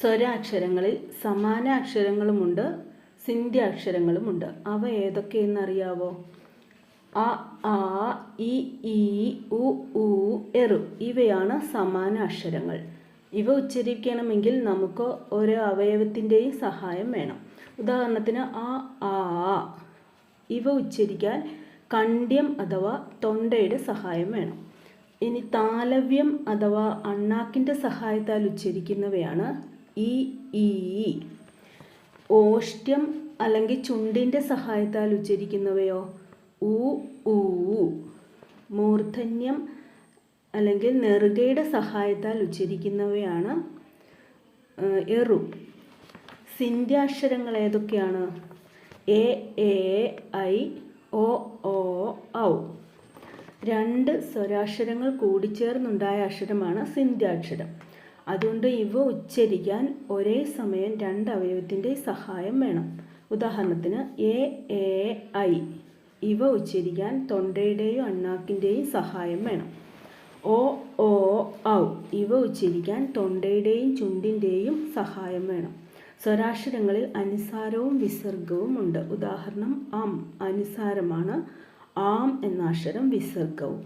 സ്വരാക്ഷരങ്ങളിൽ സമാന അക്ഷരങ്ങളുമുണ്ട്, സിന്ധ്യാക്ഷരങ്ങളുമുണ്ട്. അവ ഏതൊക്കെയെന്നറിയാവോ? അ, ആ, ഇ, ഈ, ഉ, ഊ, എറു ഇവയാണ് സമാന അക്ഷരങ്ങൾ. ഇവ ഉച്ചരിക്കണമെങ്കിൽ നമുക്ക് ഓരോ അവയവത്തിൻ്റെയും സഹായം വേണം. ഉദാഹരണത്തിന് അ, ആ. ഇവ ഉച്ചരിക്കാൻ കണ്ഠ്യം അഥവാ തൊണ്ടയുടെ സഹായം വേണം. ഇനി താലവ്യം അഥവാ അണ്ണാക്കിൻ്റെ സഹായത്താൽ ഉച്ചരിക്കുന്നവയാണ് ഇ, ഈ. ഓഷ്ട്യം അല്ലെങ്കിൽ ചുണ്ടിൻ്റെ സഹായത്താൽ ഉച്ചരിക്കുന്നവയോ ഉ, ഊ. മൂർധന്യം അല്ലെങ്കിൽ നെറുകയുടെ സഹായത്താൽ ഉച്ചരിക്കുന്നവയാണ് എറു. സിന്ധ്യാക്ഷരങ്ങൾ ഏതൊക്കെയാണ്? എ, ഐ, ഒ, ഔ. രണ്ട് സ്വരാക്ഷരങ്ങൾ കൂടിച്ചേർന്നുണ്ടായ അക്ഷരമാണ് സിന്ധ്യാക്ഷരം. അതുകൊണ്ട് ഇവ ഉച്ചരിക്കാൻ ഒരേ സമയം രണ്ട് അവയവത്തിൻ്റെ സഹായം വേണം. ഉദാഹരണത്തിന് എ, ഐ. ഇവ ഉച്ചരിക്കാൻ തൊണ്ടയുടെയും അണ്ണാക്കിൻ്റെയും സഹായം വേണം. ഒ, ഔ. ഇവ ഉച്ചരിക്കാൻ തൊണ്ടയുടെയും ചുണ്ടിൻ്റെയും സഹായം വേണം. സ്വരാക്ഷരങ്ങളിൽ അനുസാരവും വിസർഗവും ഉണ്ട്. ഉദാഹരണം അം അനുസാരമാണ്, ആം എന്ന അക്ഷരം വിസർഗവും.